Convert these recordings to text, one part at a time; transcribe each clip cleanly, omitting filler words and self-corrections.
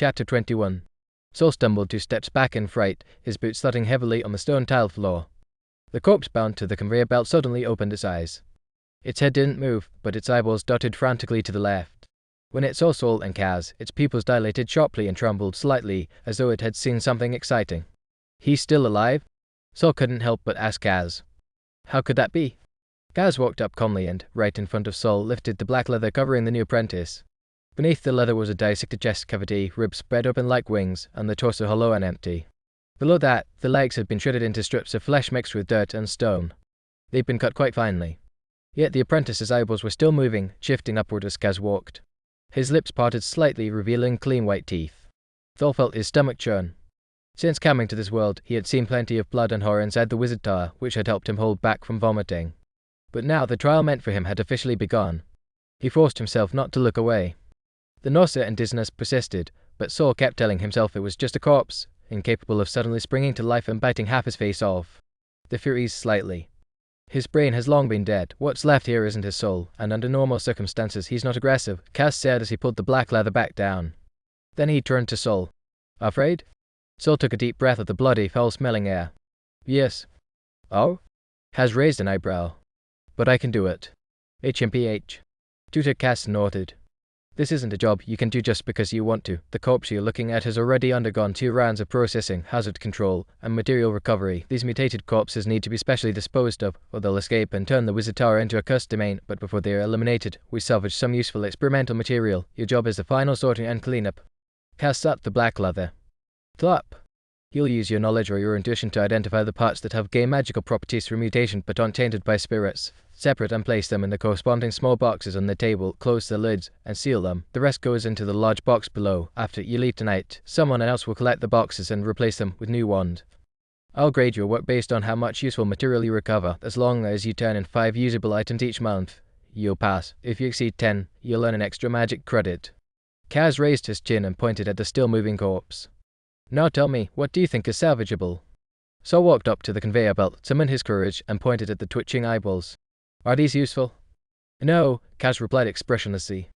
Chapter 21. Saul stumbled 2 steps back in fright, his boots thudding heavily on the stone-tiled floor. The corpse bound to the conveyor belt suddenly opened its eyes. Its head didn't move, but its eyeballs darted frantically to the left. When it saw Saul and Kaz, its pupils dilated sharply and trembled slightly, as though it had seen something exciting. "He's still alive?" Saul couldn't help but ask Kaz. "How could that be?" Kaz walked up calmly and, right in front of Saul, lifted the black leather covering the new apprentice. Beneath the leather was a dissected chest cavity, ribs spread open like wings, and the torso hollow and empty. Below that, the legs had been shredded into strips of flesh mixed with dirt and stone. They'd been cut quite finely. Yet the apprentice's eyeballs were still moving, shifting upward as Kaz walked. His lips parted slightly, revealing clean white teeth. Saul felt his stomach churn. Since coming to this world, he had seen plenty of blood and horror inside the wizard tower, which had helped him hold back from vomiting. But now the trial meant for him had officially begun. He forced himself not to look away. The nausea and dizziness persisted, but Saul kept telling himself it was just a corpse, incapable of suddenly springing to life and biting half his face off. The fear eased slightly. His brain has long been dead. What's left here isn't his soul, and under normal circumstances he's not aggressive, Kaz said as he pulled the black leather back down. Then he turned to Saul. "Afraid?" Saul took a deep breath of the bloody, foul-smelling air. "Yes." "Oh?" Kaz raised an eyebrow. "But I can do it." HMPH. Tutor Kaz nodded. "This isn't a job you can do just because you want to. The corpse you're looking at has already undergone 2 rounds of processing, hazard control, and material recovery. These mutated corpses need to be specially disposed of, or they'll escape and turn the wizard tower into a cursed domain, but before they are eliminated, we salvage some useful experimental material. Your job is the final sorting and cleanup." Kaz slapped the black leather. "Slap." You'll use your knowledge or your intuition to identify the parts that have gained magical properties through mutation but aren't tainted by spirits. Separate and place them in the corresponding small boxes on the table, close the lids, and seal them. The rest goes into the large box below. After you leave tonight, someone else will collect the boxes and replace them with new ones. I'll grade your work based on how much useful material you recover. As long as you turn in 5 usable items each month, you'll pass. If you exceed 10, you'll earn an extra magic credit. Kaz raised his chin and pointed at the still-moving corpse. "Now tell me, what do you think is salvageable?" Saul walked up to the conveyor belt, summoned his courage, and pointed at the twitching eyeballs. "Are these useful?" "No," Kaz replied expressionlessly.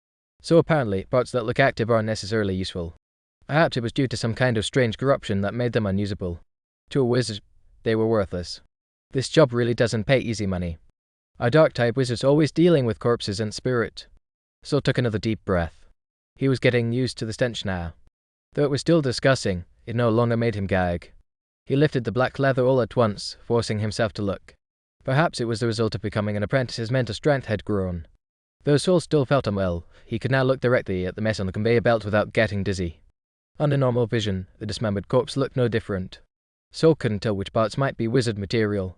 "So apparently, parts that look active aren't necessarily useful. Perhaps it was due to some kind of strange corruption that made them unusable. To a wizard, they were worthless. This job really doesn't pay easy money. Our dark-type wizard's always dealing with corpses and spirit." Saul took another deep breath. He was getting used to the stench now. Though it was still disgusting, it no longer made him gag. He lifted the black leather all at once, forcing himself to look. Perhaps it was the result of becoming an apprentice. His mental strength had grown. Though Saul still felt unwell, he could now look directly at the mess on the conveyor belt without getting dizzy. Under normal vision, the dismembered corpse looked no different. Saul couldn't tell which parts might be wizard material.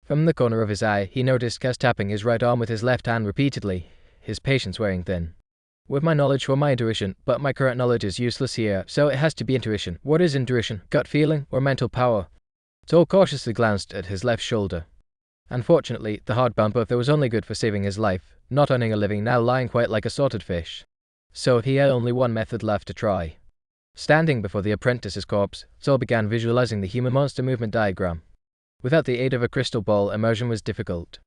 From the corner of his eye, he noticed Kaz tapping his right arm with his left hand repeatedly, his patience wearing thin. "With my knowledge for my intuition, but my current knowledge is useless here, so it has to be intuition. What is intuition? Gut feeling or mental power?" Saul cautiously glanced at his left shoulder. Unfortunately, the hard bump there was only good for saving his life, not earning a living, now lying quiet like a salted fish. So he had only one method left to try. Standing before the apprentice's corpse, Saul began visualizing the human monster movement diagram. Without the aid of a crystal ball, immersion was difficult.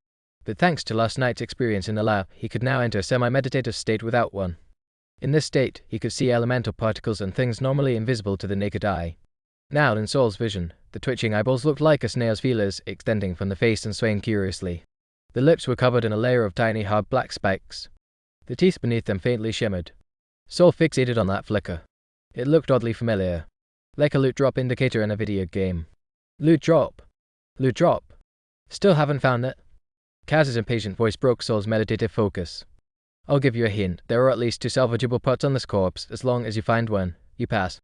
But thanks to last night's experience in the lab, he could now enter a semi-meditative state without one. In this state, he could see elemental particles and things normally invisible to the naked eye. Now, in Saul's vision, the twitching eyeballs looked like a snail's feelers extending from the face and swaying curiously. The lips were covered in a layer of tiny, hard black spikes. The teeth beneath them faintly shimmered. Saul fixated on that flicker. It looked oddly familiar, like a loot drop indicator in a video game. Loot drop. Loot drop. Still haven't found it. Kaz's impatient voice broke Saul's meditative focus. "I'll give you a hint. There are at least 2 salvageable parts on this corpse. As long as you find one, you pass."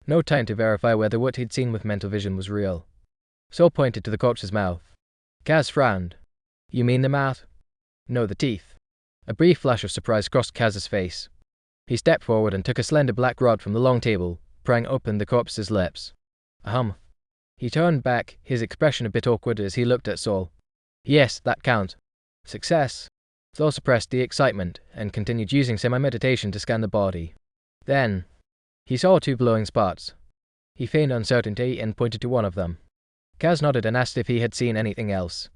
No time to verify whether what he'd seen with mental vision was real. Saul pointed to the corpse's mouth. Kaz frowned. "You mean the mouth?" "No, the teeth." A brief flash of surprise crossed Kaz's face. He stepped forward and took a slender black rod from the long table, prying open the corpse's lips. He turned back, his expression a bit awkward as he looked at Saul. "Yes, that counts." "Success." Saul suppressed the excitement and continued using semi-meditation to scan the body. Then, he saw 2 glowing spots. He feigned uncertainty and pointed to one of them. Kaz nodded and asked if he had seen anything else.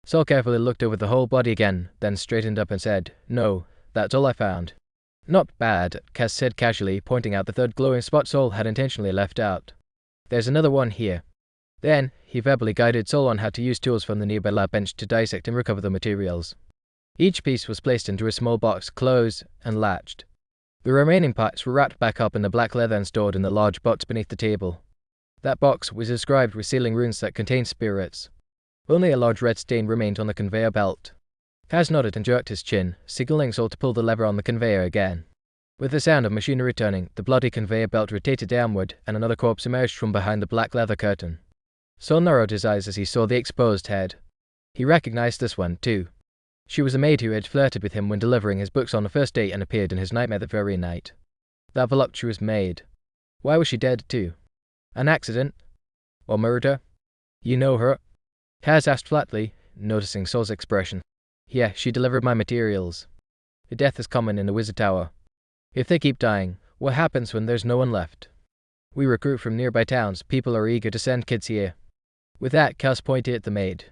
Saul carefully looked over the whole body again, then straightened up and said, "No, that's all I found." Not bad, Kaz said casually, pointing out the third glowing spot Sol had intentionally left out. There's another one here. Then, he verbally guided Sol on how to use tools from the nearby lab bench to dissect and recover the materials. Each piece was placed into a small box, closed, and latched. The remaining parts were wrapped back up in the black leather and stored in the large box beneath the table. That box was inscribed with sealing runes that contained spirits. Only a large red stain remained on the conveyor belt. Kaz nodded and jerked his chin, signaling Sol to pull the lever on the conveyor again. With the sound of machinery turning, the bloody conveyor belt rotated downward, and another corpse emerged from behind the black leather curtain. Sol narrowed his eyes as he saw the exposed head. He recognized this one, too. She was a maid who had flirted with him when delivering his books on the first date and appeared in his nightmare that very night. That voluptuous maid. Why was she dead, too? An accident? Or murder? You know her? Kaz asked flatly, noticing Sol's expression. Yeah, she delivered my materials. Death is common in the Wizard Tower. If they keep dying, what happens when there's no one left? We recruit from nearby towns. People are eager to send kids here. With that, Kaz pointed at the maid.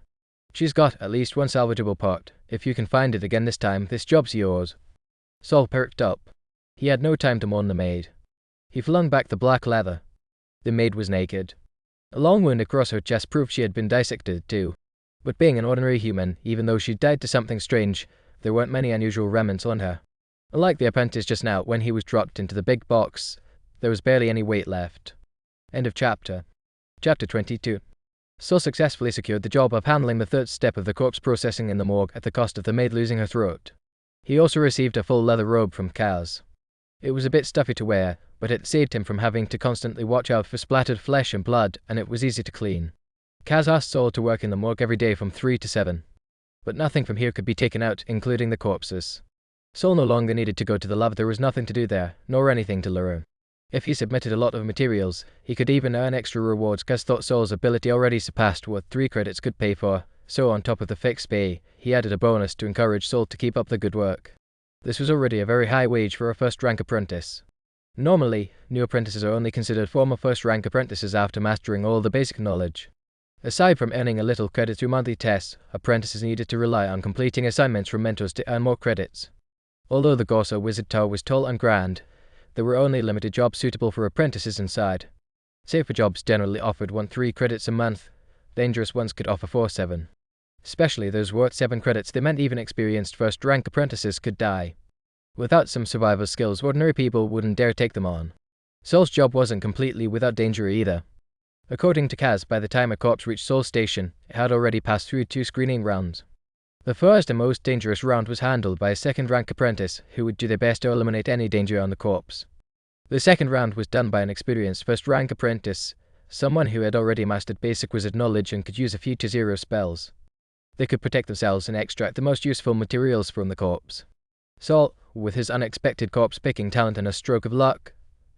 She's got at least one salvageable part. If you can find it again this time, this job's yours. Sol perked up. He had no time to mourn the maid. He flung back the black leather. The maid was naked. A long wound across her chest proved she had been dissected too. But being an ordinary human, even though she died to something strange, there weren't many unusual remnants on her. Unlike the apprentice just now, when he was dropped into the big box, there was barely any weight left. End of chapter. Chapter 22. Sol successfully secured the job of handling the third step of the corpse processing in the morgue at the cost of the maid losing her throat. He also received a full leather robe from Kaz. It was a bit stuffy to wear, but it saved him from having to constantly watch out for splattered flesh and blood, and it was easy to clean. Kaz asked Sol to work in the morgue every day from 3 to 7. But nothing from here could be taken out, including the corpses. Sol no longer needed to go to the lab. There was nothing to do there, nor anything to learn. If he submitted a lot of materials, he could even earn extra rewards. Kaz thought Sol's ability already surpassed what 3 credits could pay for, so on top of the fixed pay, he added a bonus to encourage Sol to keep up the good work. This was already a very high wage for a first-rank apprentice. Normally, new apprentices are only considered former first-rank apprentices after mastering all the basic knowledge. Aside from earning a little credit through monthly tests, apprentices needed to rely on completing assignments from mentors to earn more credits. Although the Gorsa Wizard Tower was tall and grand, there were only limited jobs suitable for apprentices inside. Safer jobs generally offered 1-3 credits a month. Dangerous ones could offer 4-7. Especially those worth 7 credits, they meant even experienced first-rank apprentices could die. Without some survival skills, ordinary people wouldn't dare take them on. Sol's job wasn't completely without danger either. According to Kaz, by the time a corpse reached Sol's station, it had already passed through 2 screening rounds. The first and most dangerous round was handled by a second-rank apprentice who would do their best to eliminate any danger on the corpse. The second round was done by an experienced first-rank apprentice, someone who had already mastered basic wizard knowledge and could use a few to zero spells. They could protect themselves and extract the most useful materials from the corpse. Sol, with his unexpected corpse-picking talent and a stroke of luck,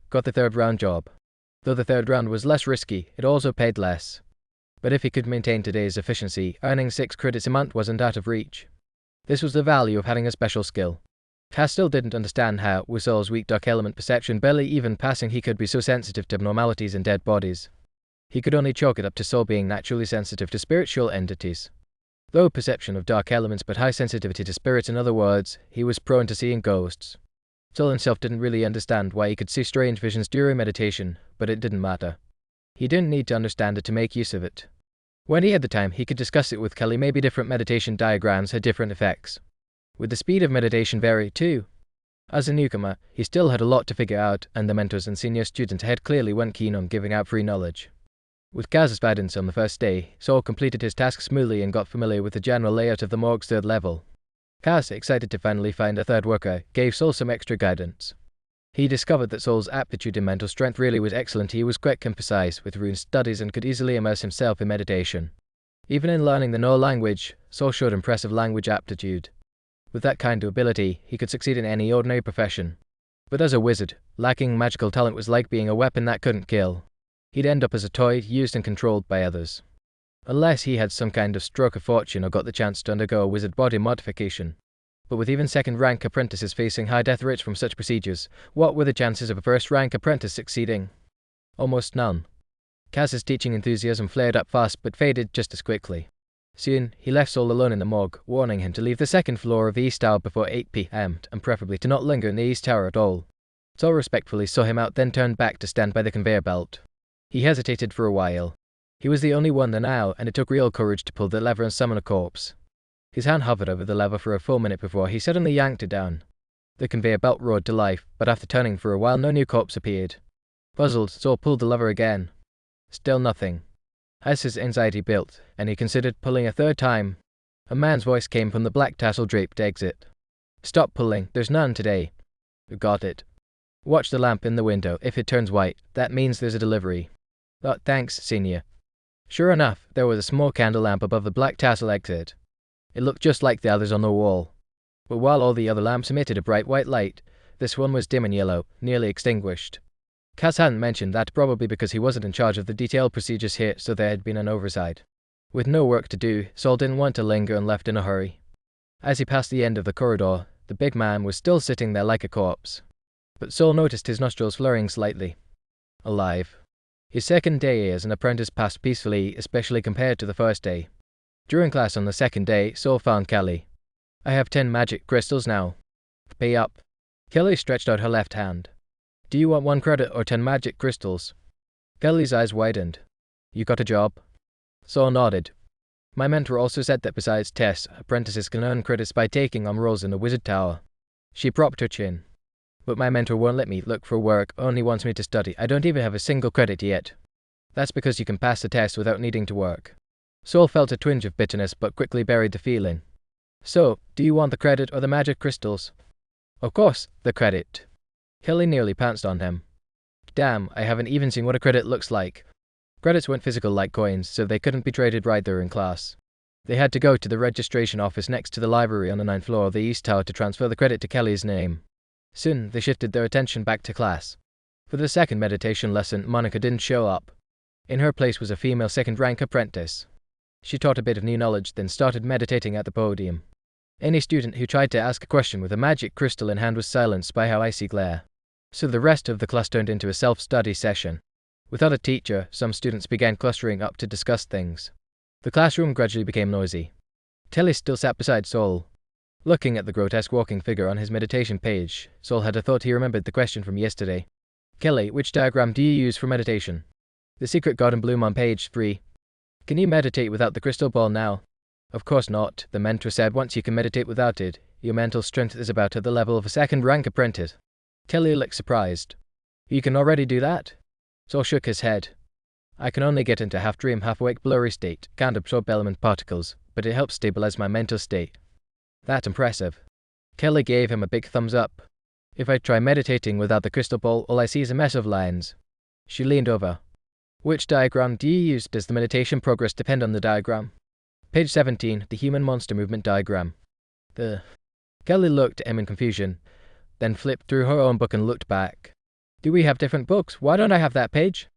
got the third round job. Though the third round was less risky, it also paid less. But if he could maintain today's efficiency, earning 6 credits a month wasn't out of reach. This was the value of having a special skill. Kaz still didn't understand how, with Sol's weak dark element perception barely even passing, he could be so sensitive to abnormalities in dead bodies. He could only chalk it up to Sol being naturally sensitive to spiritual entities. Low perception of dark elements but high sensitivity to spirits, in other words, he was prone to seeing ghosts. Sol himself didn't really understand why he could see strange visions during meditation, but it didn't matter. He didn't need to understand it to make use of it. When he had the time, he could discuss it with Kelly. Maybe different meditation diagrams had different effects. Would the speed of meditation vary too? As a newcomer, he still had a lot to figure out, and the mentors and senior students ahead clearly weren't keen on giving out free knowledge. With Kaz's guidance on the first day, Sol completed his task smoothly and got familiar with the general layout of the morgue's third level. Kaz, excited to finally find a third worker, gave Sol some extra guidance. He discovered that Sol's aptitude and mental strength really was excellent. He was quick and precise with rune studies and could easily immerse himself in meditation. Even in learning the No language, Sol showed impressive language aptitude. With that kind of ability, he could succeed in any ordinary profession. But as a wizard, lacking magical talent was like being a weapon that couldn't kill. He'd end up as a toy, used and controlled by others. Unless he had some kind of stroke of fortune or got the chance to undergo a wizard body modification. But with even second-rank apprentices facing high death rates from such procedures, what were the chances of a first-rank apprentice succeeding? Almost none. Kaz's teaching enthusiasm flared up fast but faded just as quickly. Soon, he left Saul alone in the morgue, warning him to leave the second floor of the East Tower before 8 p.m. and preferably to not linger in the East Tower at all. Saul respectfully saw him out, then turned back to stand by the conveyor belt. He hesitated for a while. He was the only one there now, and it took real courage to pull the lever and summon a corpse. His hand hovered over the lever for a full minute before he suddenly yanked it down. The conveyor belt roared to life, but after turning for a while no new corpse appeared. Puzzled, Saul pulled the lever again. Still nothing. As his anxiety built, and he considered pulling a third time, a man's voice came from the black tassel-draped exit. "Stop pulling, there's none today." "Got it. Watch the lamp in the window. If it turns white, that means there's a delivery." Thanks, Senior." Sure enough, there was a small candle lamp above the black tassel exit. It looked just like the others on the wall. But while all the other lamps emitted a bright white light, this one was dim and yellow, nearly extinguished. Cass hadn't mentioned that, probably because he wasn't in charge of the detailed procedures here, so there had been an oversight. With no work to do, Saul didn't want to linger and left in a hurry. As he passed the end of the corridor, the big man was still sitting there like a corpse. But Saul noticed his nostrils flaring slightly. Alive. His second day as an apprentice passed peacefully, especially compared to the first day. During class on the second day, Saul found Kelly. "I have 10 magic crystals now. Pay up." Kelly stretched out her left hand. "Do you want 1 credit or 10 magic crystals?" Kelly's eyes widened. "You got a job?" Saul nodded. "My mentor also said that besides tests, apprentices can earn credits by taking on roles in the Wizard Tower." She propped her chin. "But my mentor won't let me look for work, only wants me to study. I don't even have a single credit yet." "That's because you can pass the test without needing to work." Saul felt a twinge of bitterness but quickly buried the feeling. "So, do you want the credit or the magic crystals?" "Of course, the credit." Kelly nearly pounced on him. "Damn, I haven't even seen what a credit looks like." Credits weren't physical like coins, so they couldn't be traded right there in class. They had to go to the registration office next to the library on the 9th floor of the East Tower to transfer the credit to Kelly's name. Soon, they shifted their attention back to class. For the second meditation lesson, Monica didn't show up. In her place was a female second-rank apprentice. She taught a bit of new knowledge, then started meditating at the podium. Any student who tried to ask a question with a magic crystal in hand was silenced by her icy glare. So the rest of the class turned into a self-study session. Without a teacher, some students began clustering up to discuss things. The classroom gradually became noisy. Kelly still sat beside Saul. Looking at the grotesque walking figure on his meditation page, Saul had a thought he remembered the question from yesterday. "Kelly, which diagram do you use for meditation?" "The secret garden bloom on page 3. "Can you meditate without the crystal ball now?" "Of course not," the mentor said. "Once you can meditate without it, your mental strength is about at the level of a second-rank apprentice." Kelly looked surprised. "You can already do that?" Saul shook his head. "I can only get into half-dream, half-awake, blurry state, can't absorb element particles, but it helps stabilize my mental state." "That's impressive." Kelly gave him a big thumbs up. "If I try meditating without the crystal ball, all I see is a mess of lines." She leaned over. "Which diagram do you use? Does the meditation progress depend on the diagram?" "Page 17, the human monster movement diagram." Kelly looked at him in confusion, then flipped through her own book and looked back. "Do we have different books? Why don't I have that page?"